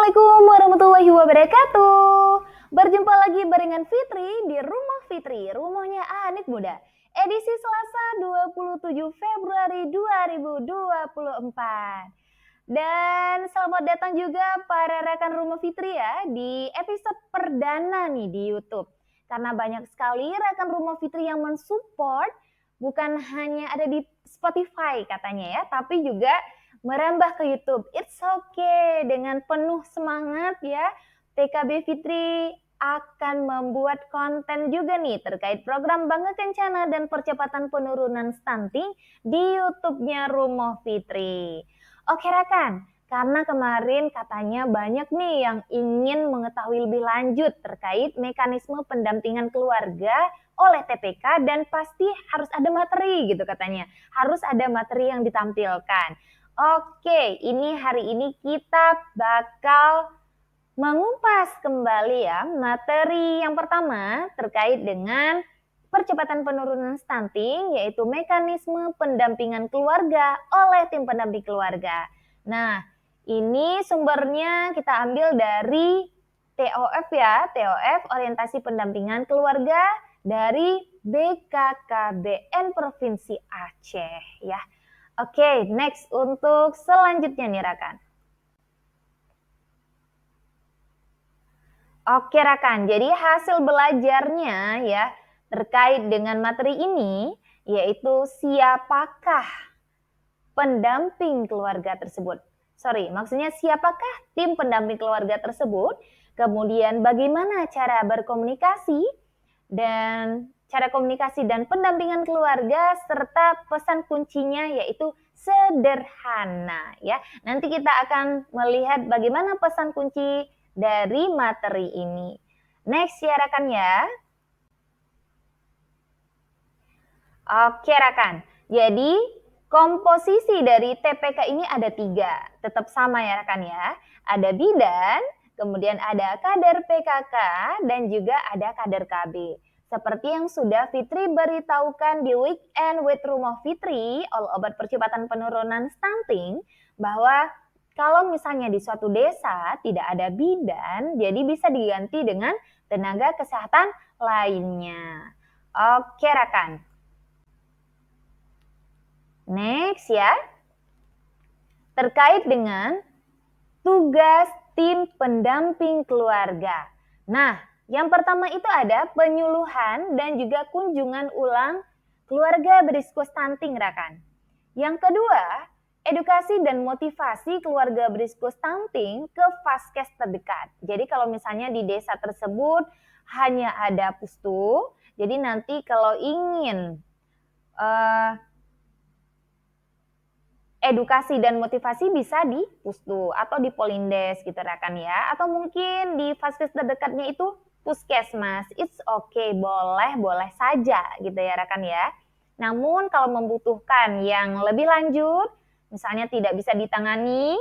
Assalamualaikum warahmatullahi wabarakatuh. Berjumpa lagi barengan Fitri di Rumah Fitri, rumahnya anak muda. Edisi Selasa 27 Februari 2024. Dan selamat datang juga para rekan Rumah Fitri ya di episode perdana nih di YouTube. Karena banyak sekali rekan Rumah Fitri yang mensupport, bukan hanya ada di Spotify katanya ya, tapi juga merambah ke YouTube. It's okay, dengan penuh semangat ya. TKB Fitri akan membuat konten juga nih terkait program Bangga Kencana dan percepatan penurunan stunting di YouTube-nya Rumah Fitri. Oke rekan, karena kemarin katanya banyak nih yang ingin mengetahui lebih lanjut terkait mekanisme pendampingan keluarga oleh TPK dan pasti harus ada materi gitu katanya. Harus ada materi yang ditampilkan. Oke, hari ini kita bakal mengupas kembali ya materi yang pertama terkait dengan percepatan penurunan stunting, yaitu mekanisme pendampingan keluarga oleh tim pendamping keluarga. Nah, ini sumbernya kita ambil dari TOF ya, TOF Orientasi Pendampingan Keluarga dari BKKBN Provinsi Aceh ya. Oke, next untuk selanjutnya nih rekan. Oke rekan, jadi hasil belajarnya ya terkait dengan materi ini yaitu siapakah pendamping keluarga tersebut. Maksudnya siapakah tim pendamping keluarga tersebut, kemudian bagaimana cara berkomunikasi dan cara komunikasi dan pendampingan keluarga, serta pesan kuncinya yaitu sederhana ya. Nanti kita akan melihat bagaimana pesan kunci dari materi ini. Next ya rekan ya. Oke rekan, jadi komposisi dari TPK ini ada 3, tetap sama ya rekan ya. Ada bidan, kemudian ada kader PKK, dan juga ada kader KB. Seperti yang sudah Fitri beritahukan di Weekend with Rumah Fitri, all obat percepatan penurunan stunting, bahwa kalau misalnya di suatu desa tidak ada bidan, jadi bisa diganti dengan tenaga kesehatan lainnya. Oke rekan. Next ya. Terkait dengan tugas tim pendamping keluarga. Nah, yang pertama itu ada penyuluhan dan juga kunjungan ulang keluarga berisiko stunting, rekan. Yang kedua, edukasi dan motivasi keluarga berisiko stunting ke vaskes terdekat. Jadi kalau misalnya di desa tersebut hanya ada pustu, jadi nanti kalau ingin edukasi dan motivasi bisa di pustu atau di polindes gitu rekan ya. Atau mungkin di vaskes terdekatnya itu puskesmas. It's okay, boleh saja gitu ya rekan ya. Namun kalau membutuhkan yang lebih lanjut, misalnya tidak bisa ditangani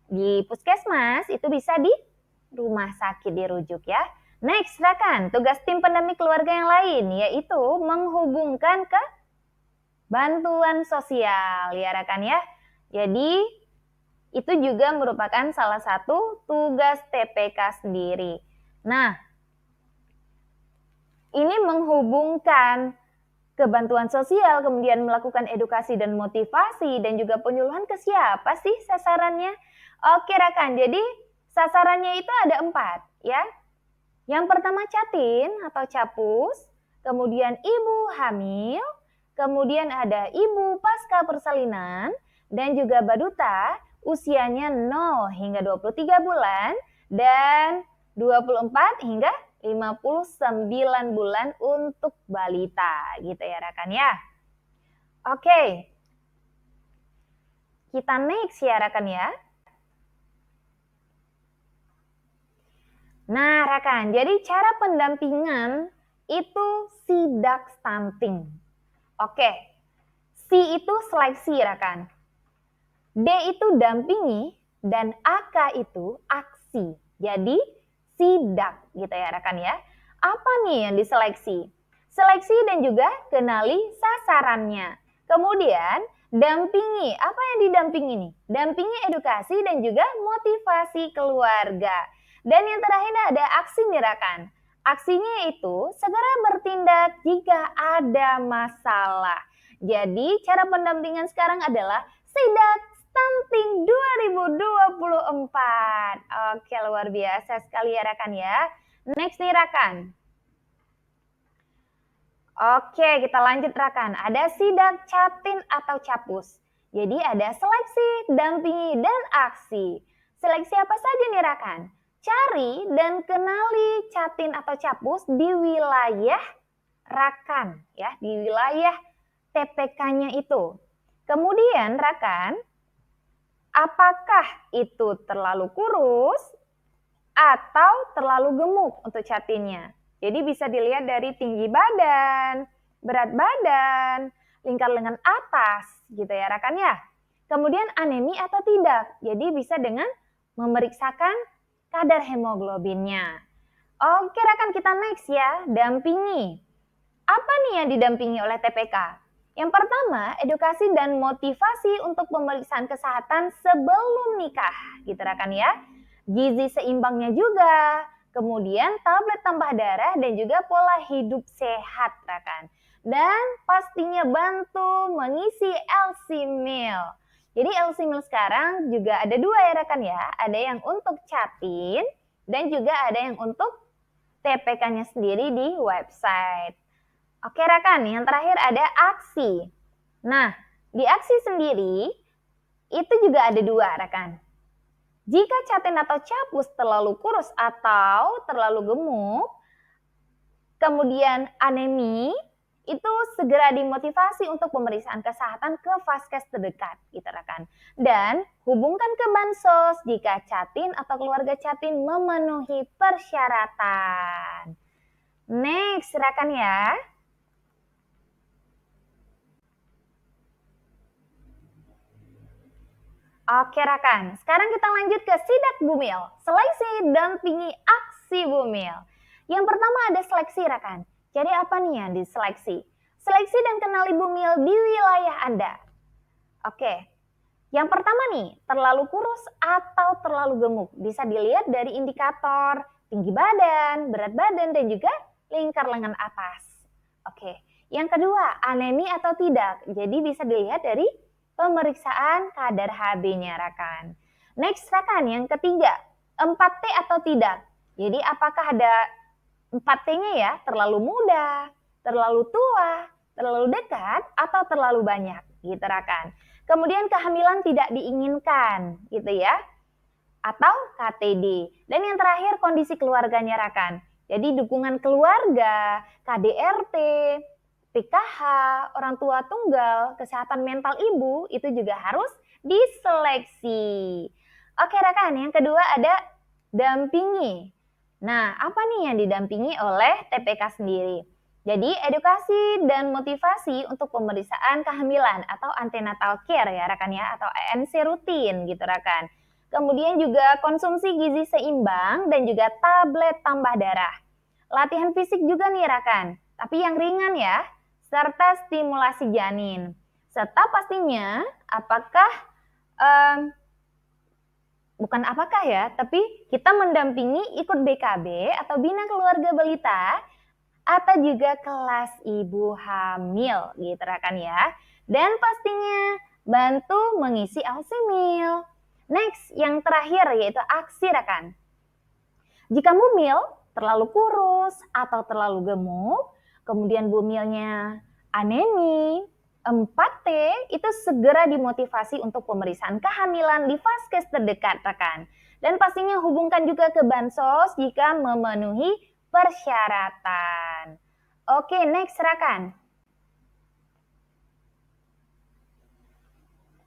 di puskesmas, itu bisa di rumah sakit dirujuk ya. Next rekan, tugas tim pendamping keluarga yang lain yaitu menghubungkan ke bantuan sosial ya rekan ya. Jadi itu juga merupakan salah satu tugas TPK sendiri. Nah, ini menghubungkan ke bantuan sosial, kemudian melakukan edukasi dan motivasi, dan juga penyuluhan ke siapa sih sasarannya? Oke rekan, jadi sasarannya itu ada 4 ya. Yang pertama catin atau capus, kemudian ibu hamil, kemudian ada ibu pasca persalinan, dan juga baduta usianya 0 hingga 23 bulan, dan 24 hingga 59 bulan untuk balita gitu ya rekan ya. Oke, kita next ya rekan ya. Nah rekan, jadi cara pendampingan itu sidak stunting. Oke, C itu seleksi rekan, D itu dampingi, dan AK itu aksi. Jadi sidak gitu ya rekan ya. Apa nih yang diseleksi? Seleksi dan juga kenali sasarannya. Kemudian Dampingi, apa yang didampingi nih? Dampingi edukasi dan juga motivasi keluarga. Dan yang terakhir ada aksi nih rekan. Aksinya itu segera bertindak jika ada masalah. Jadi cara pendampingan sekarang adalah Sidak Stunting 2024. Oke, luar biasa sekali ya rekan ya. Next nih rekan. Oke, kita lanjut rekan. Ada sidak, catin, atau capus. Jadi ada seleksi, dampingi, dan aksi. Seleksi apa saja nih rekan? Cari dan kenali catin atau capus di wilayah rekan, ya, di wilayah TPK-nya itu. Kemudian rekan, apakah itu terlalu kurus atau terlalu gemuk untuk catinnya? Jadi bisa dilihat dari tinggi badan, berat badan, lingkar lengan atas gitu ya rekan ya. Kemudian anemi atau tidak. Jadi bisa dengan memeriksakan kadar hemoglobinnya. Oke rekan, kita next ya, dampingi. Apa nih yang didampingi oleh TPK? Yang pertama, edukasi dan motivasi untuk pemeriksaan kesehatan sebelum nikah gitu rekan ya. Gizi seimbangnya juga, kemudian tablet tambah darah dan juga pola hidup sehat rekan. Dan pastinya bantu mengisi LC Meal. Jadi LC Meal sekarang juga ada dua ya rekan ya. Ada yang untuk catin dan juga ada yang untuk TPK-nya sendiri di website. Oke rekan, yang terakhir ada aksi. Nah, di aksi sendiri itu juga ada dua rekan. Jika catin atau capus terlalu kurus atau terlalu gemuk, kemudian anemi, itu segera dimotivasi untuk pemeriksaan kesehatan ke vaskes terdekat, gitu rekan. Dan hubungkan ke Bansos jika catin atau keluarga catin memenuhi persyaratan. Next, rekan ya. Oke rekan, sekarang kita lanjut ke sidak bumil, seleksi dampingi aksi bumil. Yang pertama ada seleksi rekan. Jadi apa nih yang diseleksi? Seleksi dan kenali bumil di wilayah Anda. Oke, yang pertama nih, terlalu kurus atau terlalu gemuk. Bisa dilihat dari indikator tinggi badan, berat badan, dan juga lingkar lengan atas. Oke, yang kedua, anemi atau tidak. Jadi bisa dilihat dari pemeriksaan kadar HB-nya rekan. Next rekan, yang ketiga, 4T atau tidak. Jadi apakah ada 4T-nya ya, terlalu muda, terlalu tua, terlalu dekat, atau terlalu banyak, gitu rekan. Kemudian kehamilan tidak diinginkan, gitu ya, atau KTD. Dan yang terakhir kondisi keluarganya rekan. Jadi dukungan keluarga, KDRT, PKH, orang tua tunggal, kesehatan mental ibu itu juga harus diseleksi. Oke rekan, yang kedua ada dampingi. Nah, apa nih yang didampingi oleh TPK sendiri? Jadi edukasi dan motivasi untuk pemeriksaan kehamilan atau antenatal care ya rekan ya, atau ANC rutin gitu rekan. Kemudian juga konsumsi gizi seimbang dan juga tablet tambah darah. Latihan fisik juga nih rekan, tapi yang ringan ya, serta stimulasi janin. Serta pastinya apakah, bukan apakah ya, tapi kita mendampingi ikut BKB atau Bina Keluarga Balita atau juga kelas ibu hamil gitu rekan ya. Dan pastinya bantu mengisi LC Meal. Next, yang terakhir yaitu aksi rekan. Jika bumil terlalu kurus atau terlalu gemuk, kemudian bumilnya anemi, 4T itu segera dimotivasi untuk pemeriksaan kehamilan di vaskes terdekat rekan. Dan pastinya hubungkan juga ke Bansos jika memenuhi persyaratan. Oke, next rekan.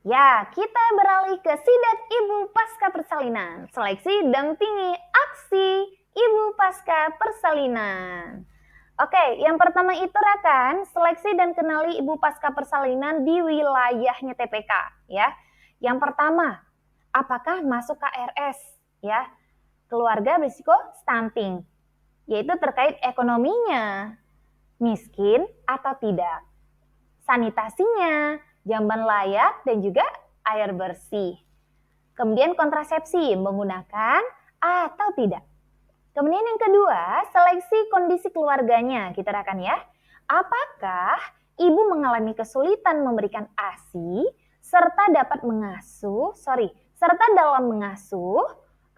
Ya, kita beralih ke sidak ibu pasca persalinan. Seleksi dampingi aksi ibu pasca persalinan. Oke, yang pertama itu rekan, seleksi dan kenali ibu pasca persalinan di wilayahnya TPK ya. Yang pertama, apakah masuk KRS ya? Keluarga berisiko stunting. Yaitu terkait ekonominya, miskin atau tidak. Sanitasinya, jamban layak, dan juga air bersih. Kemudian kontrasepsi, menggunakan atau tidak. Kemudian yang kedua, seleksi kondisi keluarganya, kita rekan ya. Apakah ibu mengalami kesulitan memberikan ASI serta dalam mengasuh,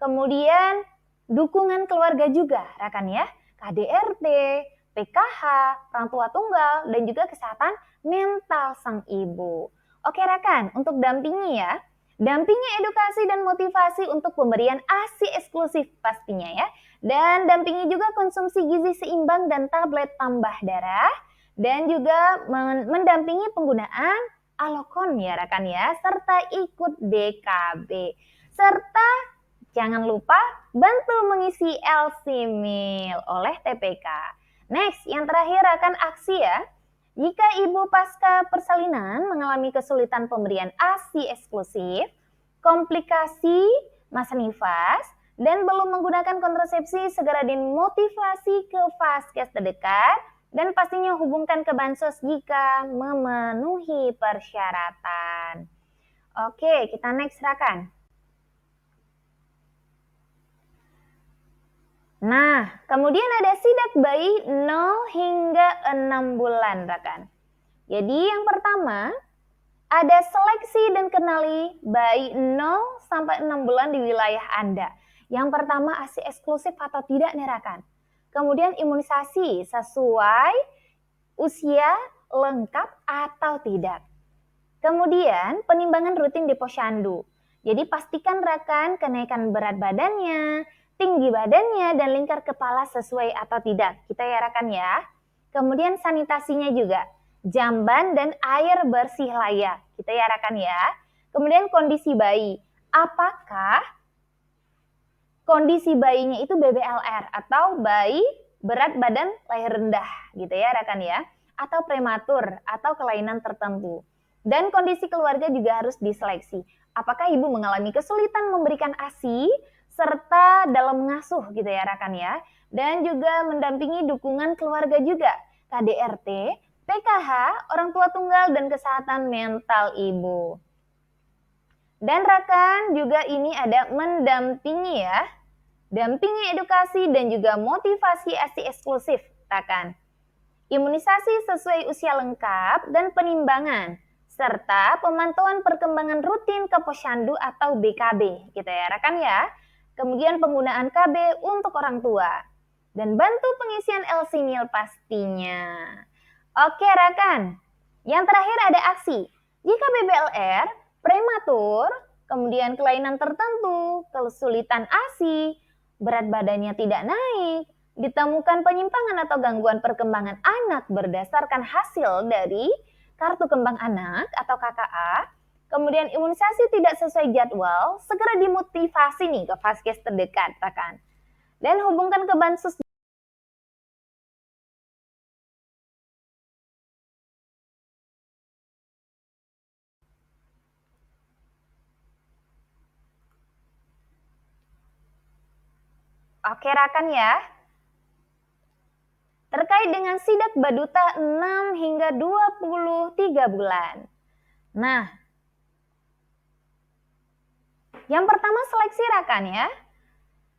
kemudian dukungan keluarga juga, rekan ya. KDRT, PKH, orang tua tunggal, dan juga kesehatan mental sang ibu. Oke rekan, untuk dampingi ya. Dampingi edukasi dan motivasi untuk pemberian ASI eksklusif pastinya ya. Dan dampingi juga konsumsi gizi seimbang dan tablet tambah darah. Dan juga mendampingi penggunaan Alokon ya rekan ya. Serta ikut BKB. Serta jangan lupa bantu mengisi LC Meal oleh TPK. Next, yang terakhir akan aksi ya. Jika ibu pasca persalinan mengalami kesulitan pemberian ASI eksklusif, komplikasi masa nifas, dan belum menggunakan kontrasepsi, segera dimotivasi ke Vaskes terdekat, dan pastinya hubungkan ke Bansos jika memenuhi persyaratan. Oke, kita next rekan. Nah, kemudian ada sidak bayi 0 hingga 6 bulan, rekan. Jadi yang pertama, ada seleksi dan kenali bayi 0 sampai 6 bulan di wilayah Anda. Yang pertama, ASI eksklusif atau tidak nih, rekan. Kemudian imunisasi sesuai usia lengkap atau tidak. Kemudian penimbangan rutin di posyandu. Jadi pastikan rekan kenaikan berat badannya, tinggi badannya, dan lingkar kepala sesuai atau tidak. Kita ya rekan ya. Kemudian sanitasinya juga. Jamban dan air bersih layak. Kita ya rekan ya. Kemudian kondisi bayi. Apakah kondisi bayinya itu BBLR atau bayi berat badan lahir rendah gitu ya rekan ya. Atau prematur atau kelainan tertentu. Dan kondisi keluarga juga harus diseleksi. Apakah ibu mengalami kesulitan memberikan ASI serta dalam mengasuh gitu ya rekan ya. Dan juga mendampingi dukungan keluarga juga. KDRT, PKH, orang tua tunggal, dan kesehatan mental ibu. Dan rekan juga ini ada mendampingi ya. Dampingi edukasi dan juga motivasi ASI eksklusif rekan. Imunisasi sesuai usia lengkap dan penimbangan. Serta pemantauan perkembangan rutin ke posyandu atau BKB gitu ya rekan ya. Kemudian penggunaan KB untuk orang tua. Dan bantu pengisian LC Meal pastinya. Oke rekan, yang terakhir ada aksi. Jika BBLR, prematur, kemudian kelainan tertentu, kesulitan ASI, berat badannya tidak naik, ditemukan penyimpangan atau gangguan perkembangan anak berdasarkan hasil dari Kartu Kembang Anak atau KKA, kemudian imunisasi tidak sesuai jadwal, segera dimotivasi nih ke Vaskes terdekat, rekan. Dan hubungkan ke Bansos. Oke, rekan ya. Terkait dengan sidak baduta 6 hingga 23 bulan. Nah, yang pertama seleksi rekan ya.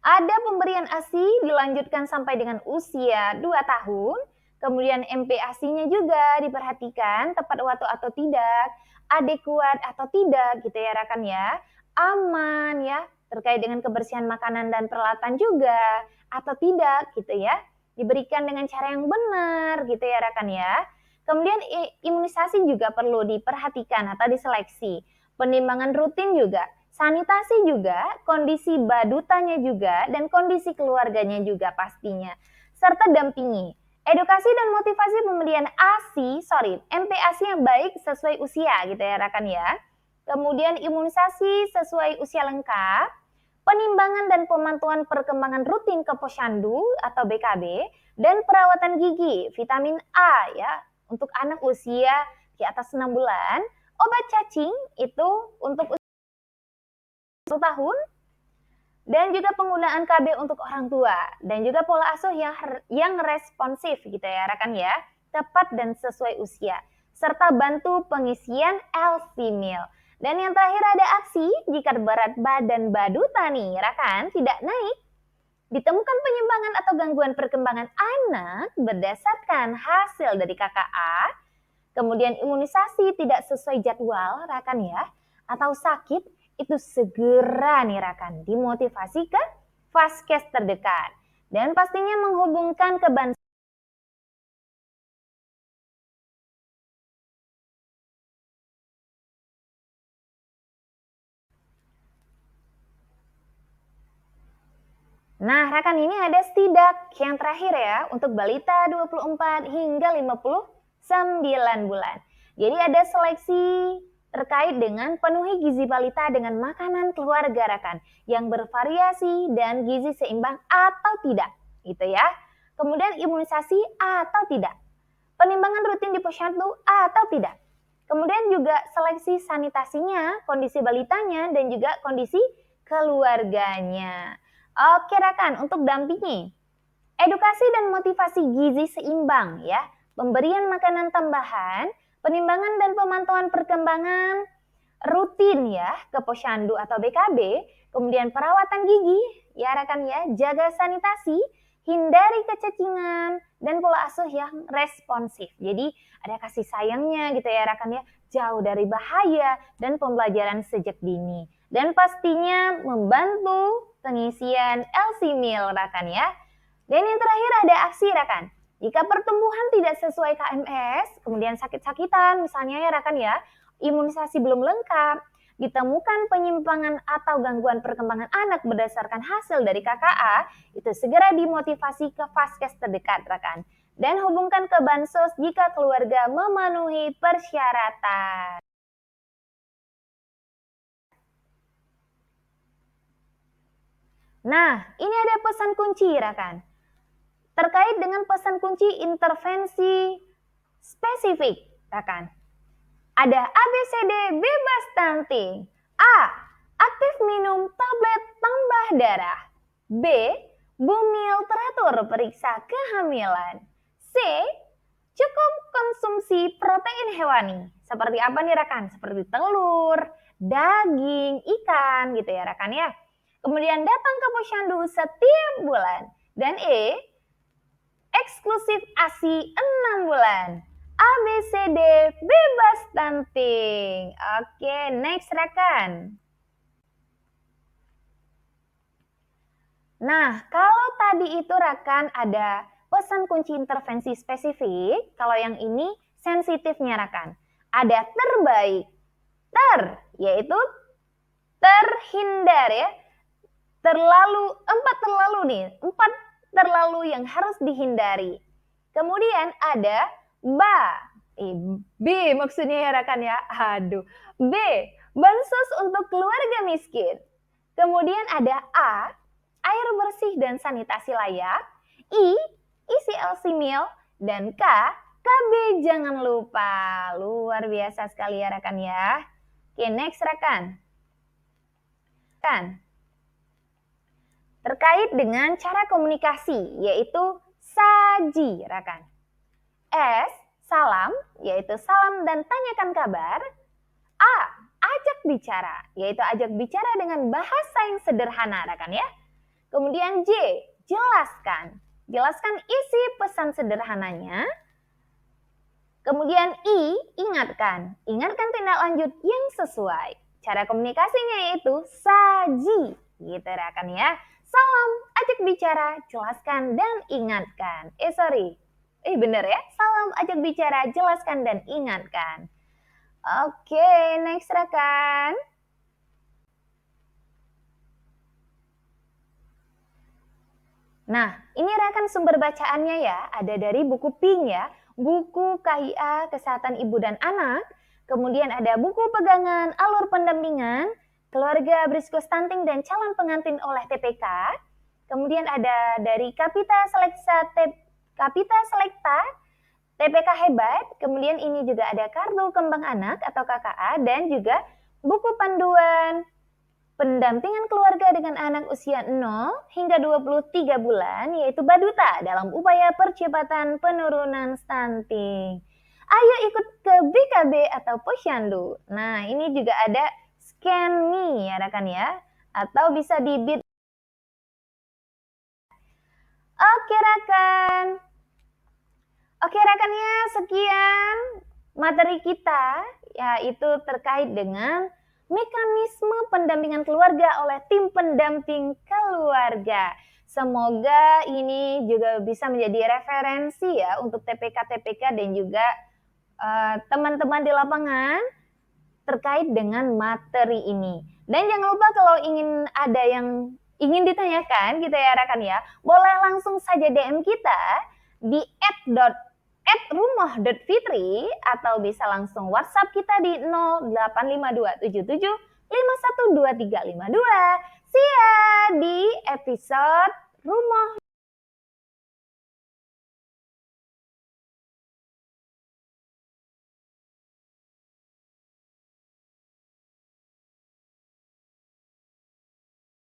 Ada pemberian ASI dilanjutkan sampai dengan usia 2 tahun. Kemudian MPASI-nya juga diperhatikan tepat waktu atau tidak, adekuat atau tidak gitu ya rekan ya. Aman ya, terkait dengan kebersihan makanan dan peralatan juga atau tidak gitu ya. Diberikan dengan cara yang benar gitu ya rekan ya. Kemudian imunisasi juga perlu diperhatikan atau diseleksi. Penimbangan rutin juga. Sanitasi juga, kondisi badutanya juga, dan kondisi keluarganya juga pastinya. Serta dampingi. Edukasi dan motivasi pemberian MPASI yang baik sesuai usia gitu ya rekan ya. Kemudian imunisasi sesuai usia lengkap, penimbangan dan pemantauan perkembangan rutin ke posyandu atau BKB, dan perawatan gigi, vitamin A ya, untuk anak usia di atas 6 bulan, obat cacing itu untuk 1 tahun, dan juga penggunaan KB untuk orang tua, dan juga pola asuh yang responsif gitu ya rekan ya, tepat dan sesuai usia. serta bantu pengisian LC meal. Dan yang terakhir ada aksi jika berat badan Baduta nih, rekan, tidak naik. Ditemukan penyimpangan atau gangguan perkembangan anak berdasarkan hasil dari KKA, kemudian imunisasi tidak sesuai jadwal, rekan ya, atau sakit, itu segera nih rekan, dimotivasi ke Vaskes terdekat. Dan pastinya menghubungkan ke Bansos. Nah, rekan ini ada STIDAK yang terakhir ya, untuk balita 24 hingga 59 bulan. Jadi ada seleksi terkait dengan penuhi gizi balita dengan makanan keluarga rekan yang bervariasi dan gizi seimbang atau tidak, gitu ya. Kemudian imunisasi atau tidak. Penimbangan rutin di posyandu atau tidak. Kemudian juga seleksi sanitasinya, kondisi balitanya dan juga kondisi keluarganya. Oke rekan, untuk dampingi edukasi dan motivasi gizi seimbang ya, pemberian makanan tambahan, penimbangan dan pemantauan perkembangan rutin ya ke posyandu atau BKB, kemudian perawatan gigi ya rekan ya, jaga sanitasi, hindari kecacingan dan pola asuh yang responsif. Jadi ada kasih sayangnya gitu ya rekan ya, jauh dari bahaya dan pembelajaran sejak dini. Dan pastinya membantu pengisian LC meal rekan ya. Dan yang terakhir ada aksi rekan. Jika pertumbuhan tidak sesuai KMS, kemudian sakit-sakitan misalnya ya rekan ya, imunisasi belum lengkap, ditemukan penyimpangan atau gangguan perkembangan anak berdasarkan hasil dari KKA, itu segera dimotivasi ke Vaskes terdekat rekan. Dan hubungkan ke Bansos jika keluarga memenuhi persyaratan. Nah, ini ada pesan kunci rekan. Terkait dengan pesan kunci intervensi spesifik rekan. Ada ABCD bebas stunting. A. Aktif minum tablet tambah darah. B. Bumil teratur periksa kehamilan. C. Cukup konsumsi protein hewani. Seperti apa nih rekan? Seperti telur, daging, ikan gitu ya rekan ya. Kemudian datang ke posyandu setiap bulan. Dan E. Eksklusif ASI 6 bulan. ABCD bebas stunting. Oke, next rekan. Nah, kalau tadi itu rekan ada pesan kunci intervensi spesifik, kalau yang ini sensitifnya rekan. Ada terbaik, yaitu terhindar ya. Empat terlalu yang harus dihindari. Kemudian ada B maksudnya ya rekan ya. B, bansos untuk keluarga miskin. Kemudian ada A, air bersih dan sanitasi layak. I, isi LC meal. Dan K, KB jangan lupa. Luar biasa sekali ya rekan ya. Oke, next rekan. Terkait dengan cara komunikasi, yaitu saji, rekan. S, salam, yaitu salam dan tanyakan kabar. A, ajak bicara, yaitu ajak bicara dengan bahasa yang sederhana, rekan ya. Kemudian J, jelaskan. Jelaskan isi pesan sederhananya. Kemudian I, ingatkan. Ingatkan tindak lanjut yang sesuai. Cara komunikasinya yaitu saji, gitu rekan ya. Salam, ajak bicara, jelaskan, dan ingatkan. Bener ya. Salam, ajak bicara, jelaskan, dan ingatkan. Oke, next rekan. Nah, ini rekan sumber bacaannya ya. Ada dari buku Pink ya. Buku KIA Kesehatan Ibu dan Anak. Kemudian ada buku pegangan alur pendampingan. Keluarga berisiko stunting dan calon pengantin oleh TPK. Kemudian ada dari Kapita Selekta, TPK Hebat. Kemudian ini juga ada Kartu Kembang Anak atau KKA dan juga buku panduan pendampingan keluarga dengan anak usia 0 hingga 23 bulan yaitu Baduta dalam upaya percepatan penurunan stunting. Ayo ikut ke BKB atau Posyandu. Nah, ini juga ada Scan Me ya rekan ya. Atau bisa di Bit. Oke rekan. Oke rekannya, sekian materi kita yaitu terkait dengan mekanisme pendampingan keluarga oleh tim pendamping keluarga. Semoga ini juga bisa menjadi referensi ya untuk TPK-TPK dan juga teman-teman di lapangan terkait dengan materi ini. Dan jangan lupa kalau ingin ada yang ingin ditanyakan gitu ya rekan ya, boleh langsung saja DM kita di @rumah.fitri atau bisa langsung WhatsApp kita di 085277512352. See ya di episode Rumah